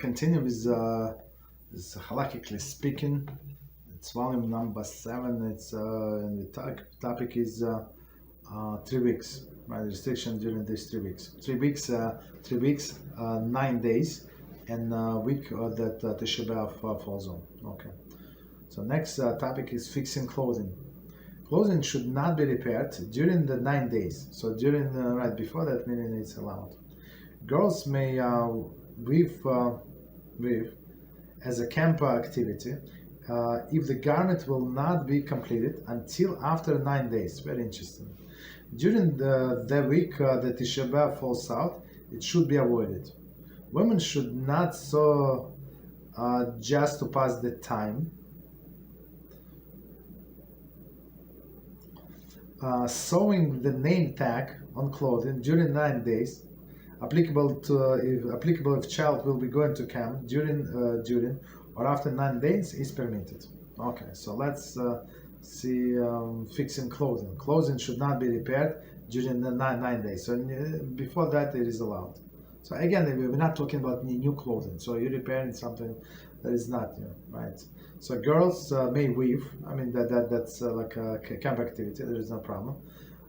continue with this halachically speaking. It's volume number 7. It's and the topic is 3 weeks. Right, restriction during these 3 weeks. 3 weeks, 9 days, and week that TishaBAv falls on. Okay. So next topic is fixing clothing. Clothing should not be repaired during the 9 days. So during right before that, meaning it's allowed. Girls may weave as a camp activity if the garment will not be completed until after 9 days. Very interesting. During the week that TishaBAv falls out, it should be avoided. Women should not sew just to pass the time. Sewing the name tag on clothing during 9 days, applicable if child will be going to camp during or after 9 days, is permitted. Okay, so let's see fixing clothing. Clothing should not be repaired during the 9 days. So before that, it is allowed. So again, we're not talking about new clothing. So you're repairing something that is not new, right? So girls may weave. I mean that's like a camp activity. There is no problem.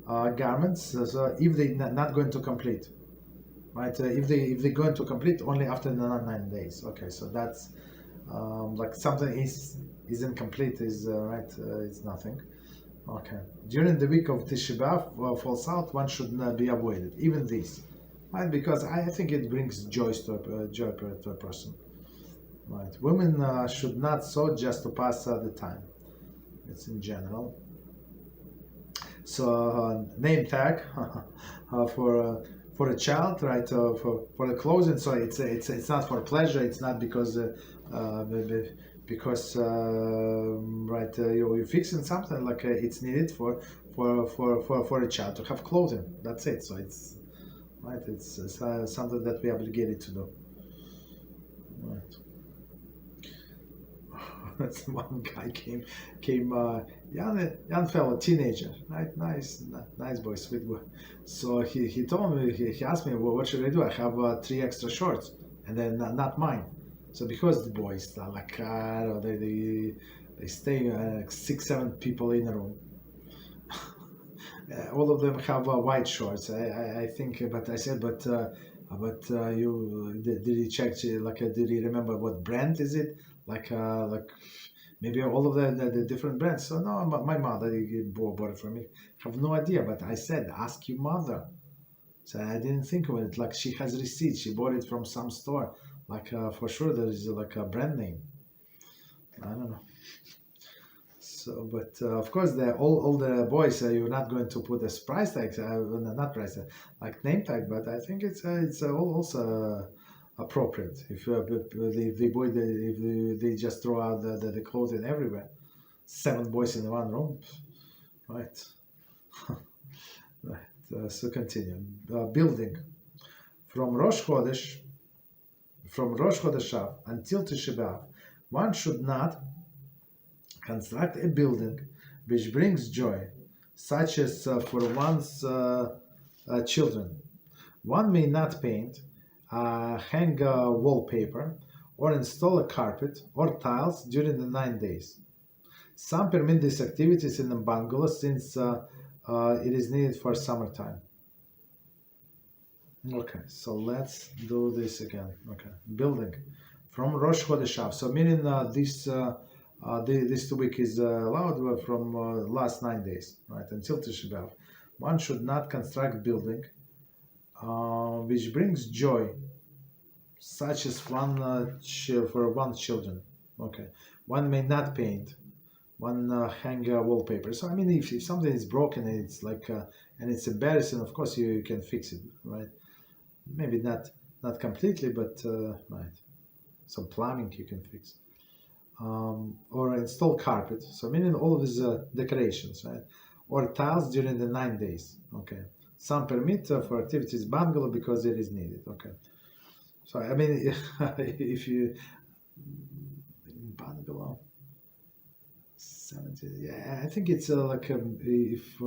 Garments. So if they're not going to complete, right? If they're going to complete only after the 9 days. Okay, so that's like something isn't complete is right. It's nothing. Okay. During the week of TishaBAv falls out, one should not be avoided. Even this, right? Because I think it brings joy to a person. Right. Women should not sew just to pass the time. It's in general. So name tag for a child, right? For the clothing. So it's not for pleasure. It's not because right you're fixing something like it's needed for a child to have clothing. That's it. So it's right. It's something that we are obligated to do. Right. One guy came young fellow, teenager, right? Nice boy, sweet boy. So he told me, he asked me, well, what should I do? I have 3 extra shorts, and then not mine. So because the boys are like they stay 6-7 people in a room. All of them have white shorts. I think, but I said, but you did you check? Like, did you remember what brand is it? Like maybe all of the different brands. So no, my mother bought it for me. I have no idea, but I said, ask your mother. So I didn't think of it. Like, she has receipts. She bought it from some store. Like for sure there is like a brand name. I don't know. So, but of course, all the boys, you're not going to put a price tag, not price tag, like name tag. But I think it's also appropriate if they just throw out the clothing everywhere. 7 boys in one room, right? Right. So continue. Building from Rosh Chodesh Av until TishaBAv, one should not construct a building which brings joy, such as for one's children. One may not paint, hang wallpaper, or install a carpet or tiles during the 9 days. Some permit these activities in the bungalow since it is needed for summertime. Okay, so let's do this again. Okay, building from Rosh Chodesh Av. So meaning this 2 week is allowed from last 9 days, right, until TishaBAv. One should not construct building which brings joy, such as for one's children. Okay, one may not paint, one hang wallpaper. So I mean, if something is broken, it's like and it's embarrassing. Of course, you can fix it, right? Maybe not completely, but right. Some plumbing you can fix. Or install carpet, so meaning all of these decorations, right? Or tiles during the 9 days. Okay, some permit for activities bungalow because it is needed. Okay, so I mean, if you bungalow 70, yeah, I think it's like if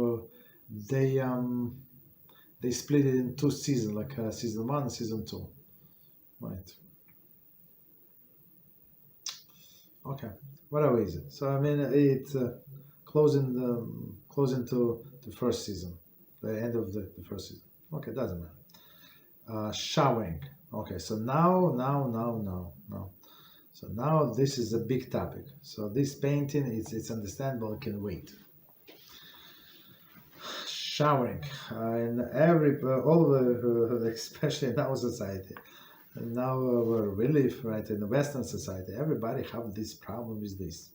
they split it in 2 seasons, like season 1 and season 2, right? Okay, whatever is it? So I mean, it's closing to the first season, the end of the first season. Okay, doesn't matter. Showering. Okay, so now. So now this is a big topic. So this painting, it's understandable. It can wait. Showering in every all the especially in our society. And now we live right in the Western society. Everybody have this problem with this.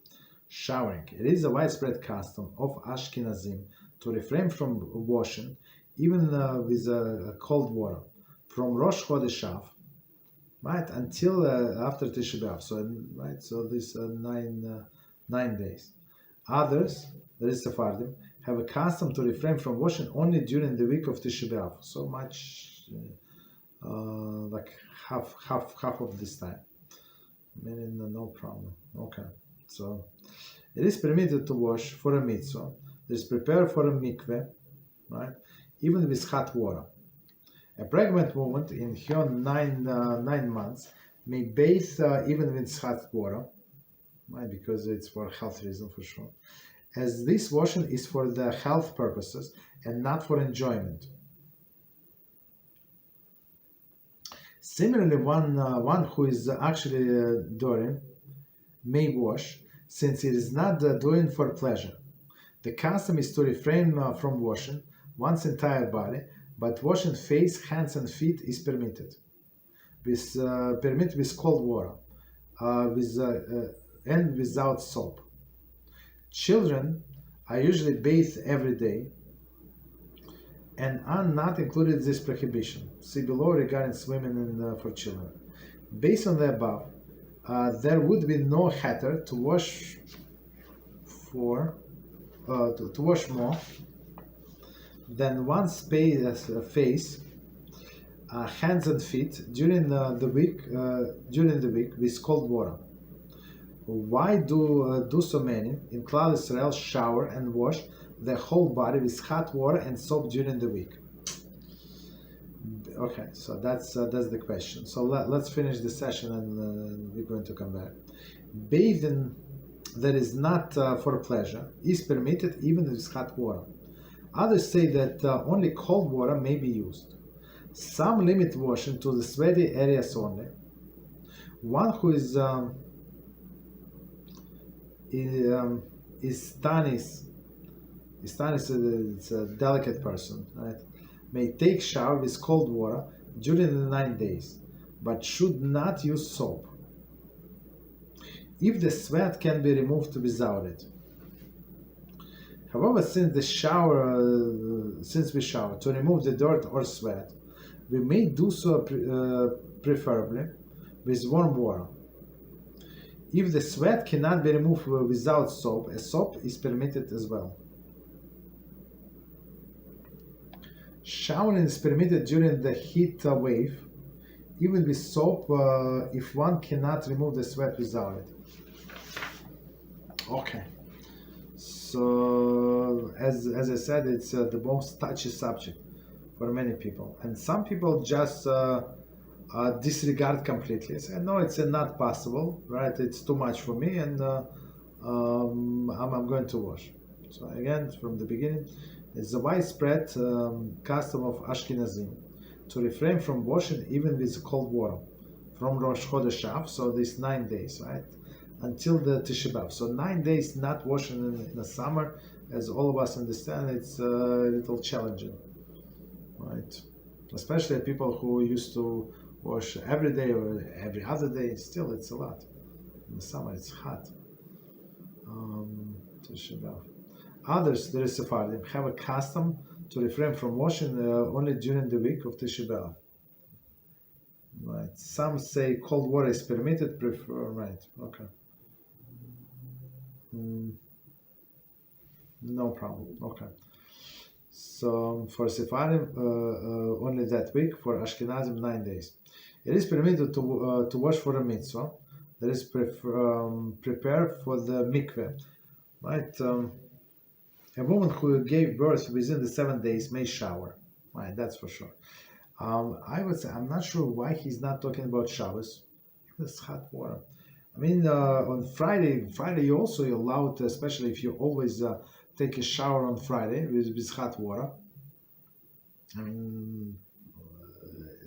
Showering. It is a widespread custom of Ashkenazim to refrain from washing, even with cold water, from Rosh Chodesh Av, right, until after TishaBAv. So right, so this 9 days. Others, that is Sephardim, have a custom to refrain from washing only during the week of TishaBAv. So much, like half of this time. Meaning no problem. Okay, so it is permitted to wash for a mitzvah. It is prepared for a mikveh, right? Even with hot water. A pregnant woman in her 9 months may bathe even with hot water, right? Because it's for health reason for sure. As this washing is for the health purposes and not for enjoyment. Similarly, one who is actually doing may wash, since it is not doing for pleasure. The custom is to refrain from washing one's entire body, but washing face, hands, and feet is permitted. Permitted with cold water, and without soap. Children are usually bathed every day and are not included in this prohibition. See below regarding swimming for children. Based on the above, there would be no heter to wash to wash more than one's face, hands and feet during the week with cold water. Why do so many in Klal Israel shower and wash their whole body with hot water and soap during the week? Okay, so that's the question. So let's finish the session and we're going to come back. Bathing that is not for pleasure is permitted even with hot water. Others say that only cold water may be used. Some limit washing to the sweaty areas only. One who is Stanis, it's a delicate person, right? May take shower with cold water during the 9 days, but should not use soap. If the sweat can be removed without it. However, since we shower to remove the dirt or sweat, we may do so preferably with warm water. If the sweat cannot be removed without soap, a soap is permitted as well. Showering is permitted during the heat wave, even with soap, if one cannot remove the sweat without it. Okay. So, as I said, it's the most touchy subject for many people, and some people just disregard completely. Say, no, it's not possible, right? It's too much for me, and I'm going to wash. So again, from the beginning, it's a widespread custom of Ashkenazim to refrain from washing even with cold water from Rosh Chodesh Av, so these 9 days, right, until the TishaBAv. So 9 days not washing in the summer, as all of us understand, it's a little challenging, right? Especially people who used to wash every day or every other day. Still, it's a lot. In the summer, it's hot. TishaBAv. Others, the Sephardim, have a custom to refrain from washing only during the week of TishaBAv. Right. Some say cold water is permitted. Right. Okay. No problem. Okay. So for Sephardim, only that week. For Ashkenazim, 9 days. It is permitted to wash for a mitzvah. That is prepared for the mikveh. Right. A woman who gave birth within the 7 days may shower. Right. That's for sure. I would say I'm not sure why he's not talking about Shabbos. It's hot water. I mean, on Friday you also allowed, especially if you always take a shower on Friday with hot water. I mean,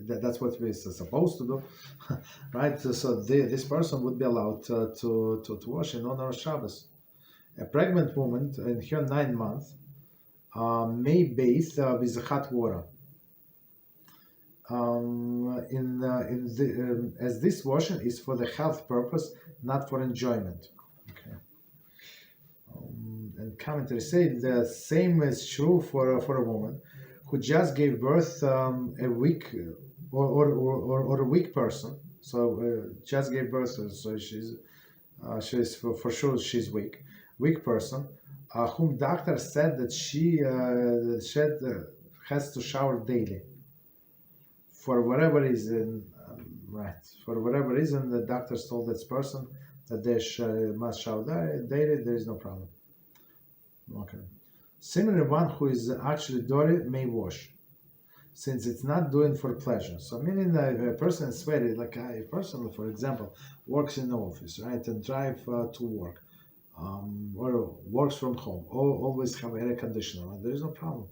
that's what we're supposed to do, right? So this person would be allowed to wash in honor of Shabbos. A pregnant woman in her 9 months may bathe with hot water. As this washing is for the health purpose, not for enjoyment. Okay. And commentaries say the same is true for a woman who just gave birth a week or a weak person. So just gave birth, so she's for sure she's weak person, whom doctor said that she has to shower daily for whatever reason. Right, for whatever reason, the doctors told this person that they must shower daily. There is no problem. Okay. Similarly, one who is actually dirty may wash, since it's not doing for pleasure. So meaning that if a person is sweaty, like a person, for example, works in the office, right, and drive to work, or works from home, or always have air conditioner, right? There is no problem,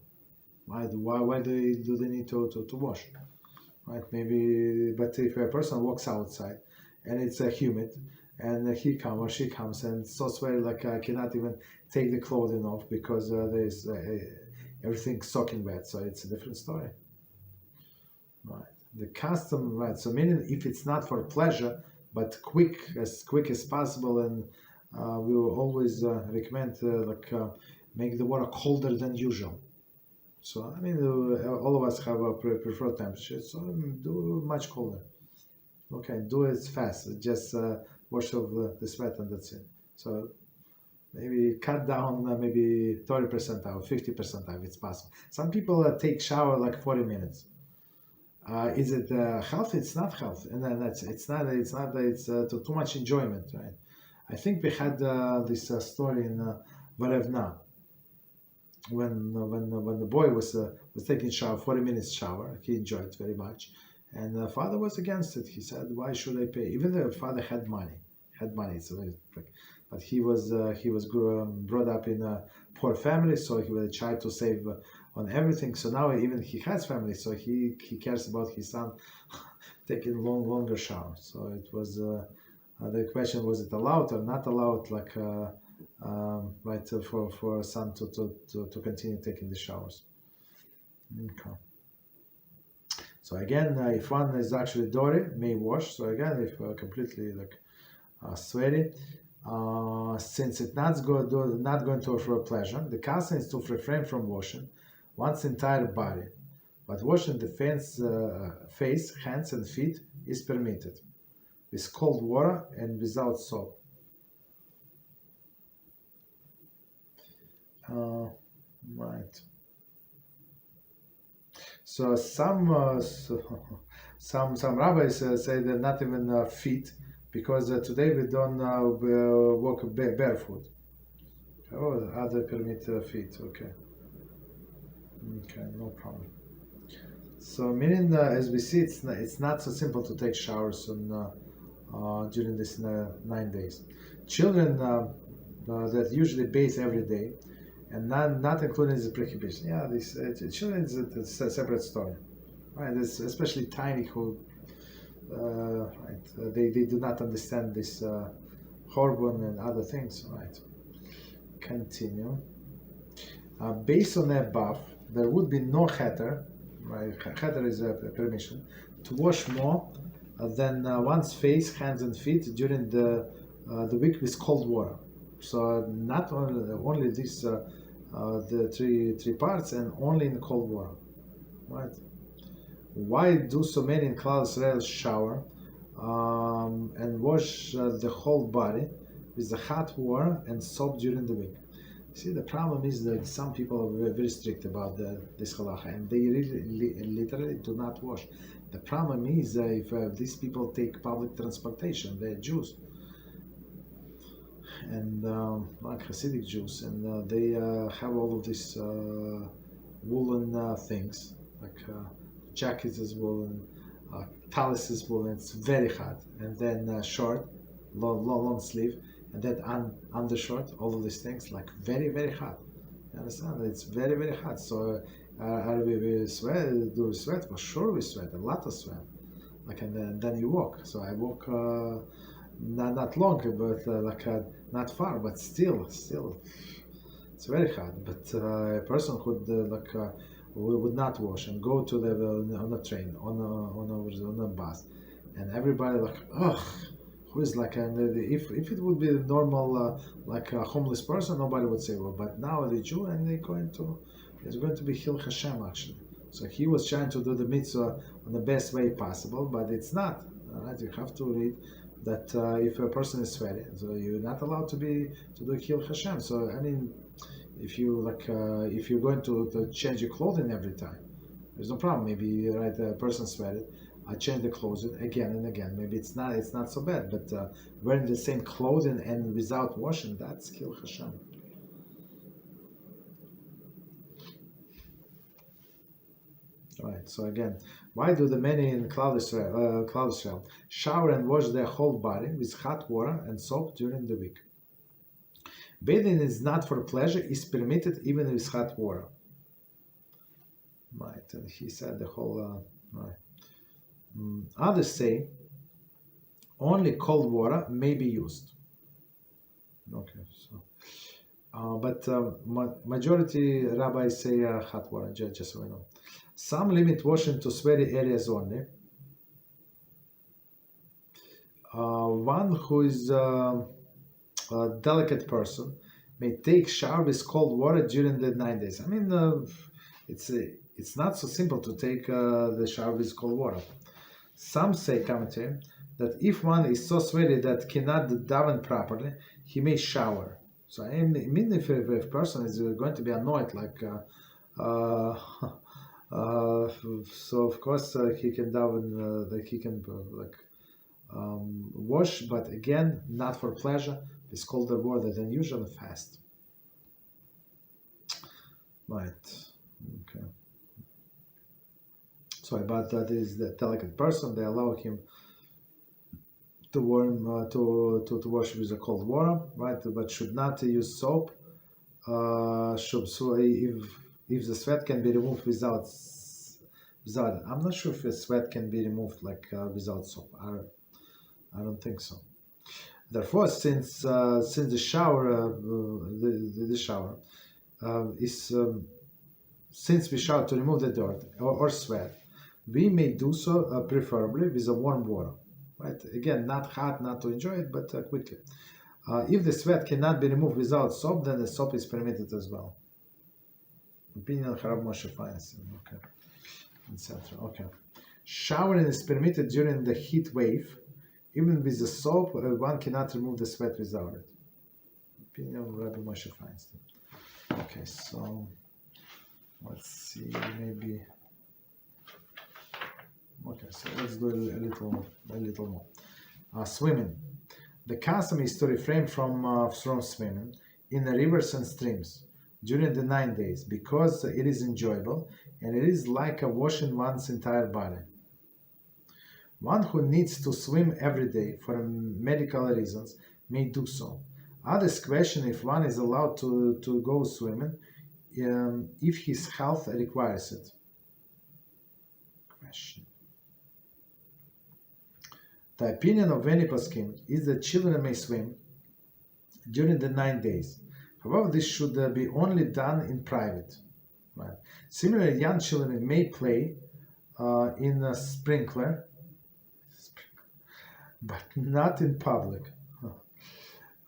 right? Why do they need to wash, right? Maybe, but if a person walks outside and it's humid, and he comes or she comes and so sweaty, like I cannot even take the clothing off because there's everything soaking wet. So it's a different story, right? The custom, right? So meaning if it's not for pleasure, but quick as possible, and we will always recommend make the water colder than usual. So I mean, all of us have a preferred temperature, so do much colder. Okay, do it fast. Just wash off the sweat and that's it. So maybe cut down maybe 30% out, 50% out if it's possible. Some people take shower like 40 minutes. Is it healthy? It's not healthy, and then it's too much enjoyment, right? I think we had this story in Varevna when the boy was taking shower, 40 minutes shower. He enjoyed it very much, and the father was against it. He said, "Why should I pay?" Even the father had money, so but he was brought up in a poor family, so he would try to save on everything. So now even he has family, so he cares about his son taking longer shower. So it was the question: was it allowed or not allowed? Like right for a son to continue taking the showers. Okay. So again, if one is actually dirty, may wash. So again, if completely sweaty, since it's not going to offer pleasure, the custom is to refrain from washing one's entire body, but washing the face, hands, and feet is permitted with cold water and without soap. Right. So some rabbis say that not even feet, because today we don't walk barefoot. Oh, other permit feet. Okay. Okay, no problem. So meaning, as we see, it's not so simple to take showers during this 9 days. Children that usually bathe every day, and not including the prohibition. Yeah, this children is a separate story, right? It's especially tiny who, right? They do not understand this hormone and other things, right? Continue. Based on the above, there would be no heter, right? Heter is a permission to wash more than one's face, hands, and feet during the week with cold water. So not only this the three parts, and only in cold water, right? Why do so many in Klal Israel shower and wash the whole body with the hot water and soap during the week? See, the problem is that some people are very strict about this halacha, and they really literally do not wash. The problem is if these people take public transportation, they're Jews, and like Hasidic Jews, and they have all of these woolen things, like jackets is woolen, talis is woolen. It's very hot, and then short, long sleeve, and that undershirt, all of these things, like very hot. You understand? It's very hot. So are we sweat? Do we sweat? For sure we sweat, a lot of sweat. Like, and then you walk. So I walk not long, but not far, but still it's very hard. But a person could would not wash and go to the on a train, on a bus, and everybody like, ugh, who is like, and if it would be a normal like a homeless person, nobody would say, well, but now the Jew, and it's going to be Hil Hashem actually. So he was trying to do the mitzvah on the best way possible, but it's not. Right? You have to read that if a person is sweaty, so you're not allowed to do Hil Hashem. So I mean, if you if you're going to change your clothing every time, there's no problem. Maybe right, a person sweated, I change the clothing again and again. Maybe it's not so bad, but wearing the same clothing and without washing, that's Hil Hashem. Right. So again, why do the many in Cloud Israel shower and wash their whole body with hot water and soap during the week? Bathing is not for pleasure; is permitted even with hot water. Right. And he said the whole. Right. Others say only cold water may be used. Okay. So. But majority rabbis say hot water, just so we know. Some limit washing to sweaty areas only. One who is a delicate person may take shower with cold water during the 9 days. I mean, it's not so simple to take the shower with cold water. Some say, commentary, that if one is so sweaty that cannot daven properly, he may shower. So I mean, if a person is going to be annoyed, like, so of course he can daven, like he can wash, but again, not for pleasure, with colder water than usual, fast. Right. Okay. So about that is the delicate person, they allow him to wash with the cold water, right? But should not use soap. So if the sweat can be removed without it. I'm not sure if the sweat can be removed without soap. I don't think so. Therefore, since the shower is since we shower to remove the dirt or sweat, we may do so preferably with a warm water. Right? Again, not hot, not to enjoy it, but quickly. If the sweat cannot be removed without soap, then the soap is permitted as well. Opinion of Harab Moshe Feinstein. Okay, etc. Okay. Showering is permitted during the heat wave. Even with the soap, one cannot remove the sweat without it. Opinion of Rabbi Moshe Feinstein. Okay, so let's see, maybe. Okay, so let's do a little more. Swimming. The custom is to refrain from swimming in the rivers and streams during the 9 days because it is enjoyable and it is like washing one's entire body. One who needs to swim every day for medical reasons may do so. Others question if one is allowed to go swimming if his health requires it. Question. The opinion of many poskim is that children may swim during the 9 days. However, this should be only done in private. Right? Similarly, young children may play in a sprinkler, but not in public.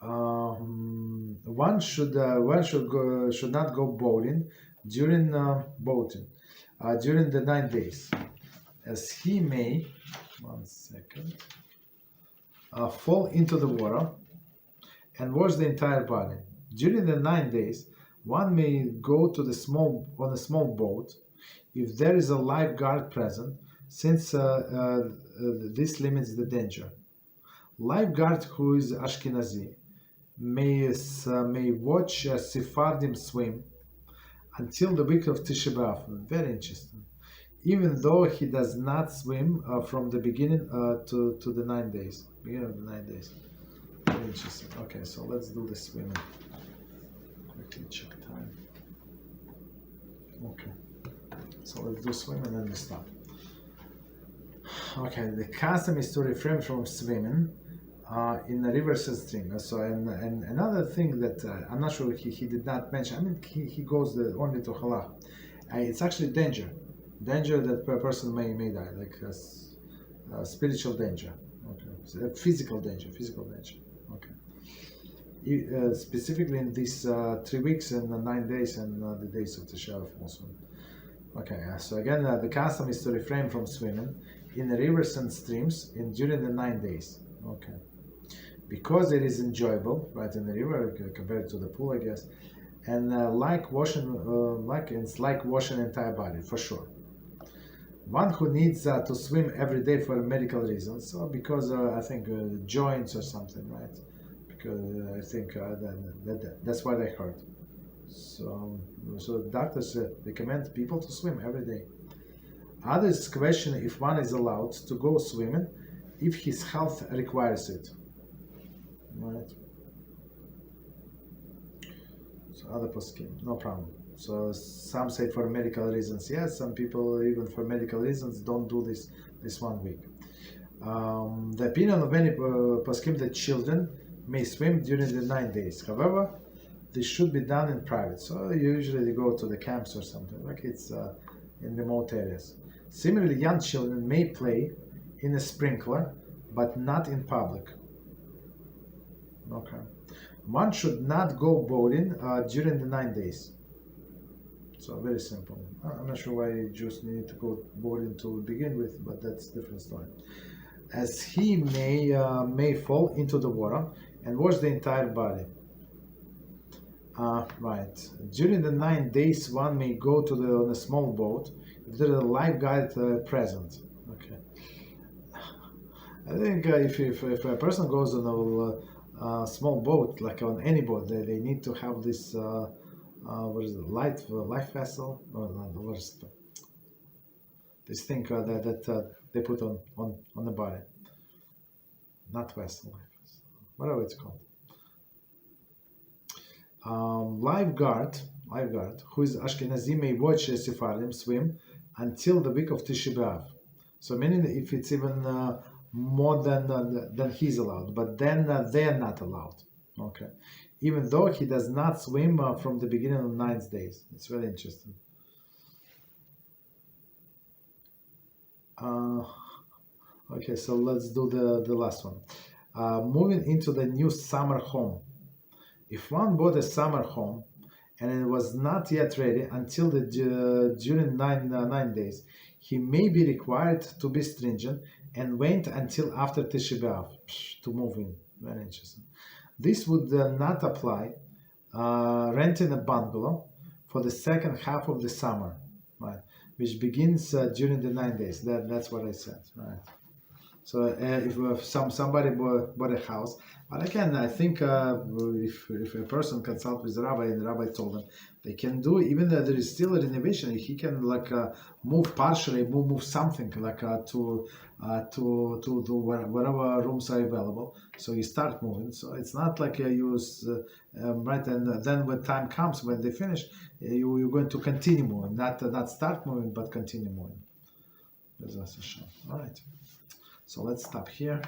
One should not go boating during the 9 days, as he may. 1 second. Fall into the water and wash the entire body. During the 9 days, one may go to on a small boat if there is a lifeguard present, since this limits the danger. Lifeguard who is Ashkenazi may watch Sephardim swim until the week of TishaBAv. Very interesting. Even though he does not swim from the beginning to the 9 days. Beginning of the 9 days. interesting. Okay, so let's do the swimming. Quickly check time. Okay, so let's do swimming and then we stop. Okay, the custom is to refrain from swimming in the rivers and streams. So, and another thing that I'm not sure he did not mention. I mean, he goes only to halach. It's actually danger that a person may die, like spiritual danger. Okay, so, physical danger. Okay. Specifically in these 3 weeks and 9 days and the days of TishaBAv also. Okay, so again, the custom is to refrain from swimming in the rivers and streams during the 9 days. Okay, because it is enjoyable, right, in the river compared to the pool, I guess, and it's like washing entire body for sure. One who needs to swim every day for medical reasons, so because I think joints or something, right? Because I think that's what I heard. So doctors recommend people to swim every day. Others question if one is allowed to go swimming if his health requires it. Right. So other poskim, no problem. So some say for medical reasons, yes. Some people even for medical reasons don't do this 1 week. The opinion of many poskim that children may swim during the 9 days. However, this should be done in private. So usually they go to the camps or something, like it's in remote areas. Similarly, young children may play in a sprinkler, but not in public. Okay. One should not go boating during the 9 days. So very simple. I'm not sure why Jews need to go boating to begin with, but that's a different story. As he may fall into the water and wash the entire body. Right. During the 9 days, one may go on a small boat if there is a lifeguard present. Okay. I think if a person goes on a small boat, like on any boat, they need to have this what is it, life vessel? What is it? This thing that they put on the body. Not vessel, whatever it's called. Lifeguard, who is Ashkenazi, may watch Sephardim swim until the week of TishaBAv. So meaning if it's even more than he's allowed, but then they are not allowed. Okay, even though he does not swim from the beginning of 9 days. It's very interesting. Okay, so let's do the last one. Moving into the new summer home. If one bought a summer home and it was not yet ready until during 9 days, he may be required to be stringent and wait until after TishaBAv to move in. Very interesting. This would not apply renting a bungalow for the second half of the summer, right? Which begins during the 9 days. That's what I said, right? So if somebody bought a house, but again, I think if a person consults with the rabbi and the rabbi told them they can do, even though there is still a renovation, he can move partially, move something to whatever rooms are available. So you start moving. So it's not like you use right, and then when time comes when they finish, you're going to continue moving, not start moving, but continue moving. All right. So let's stop here.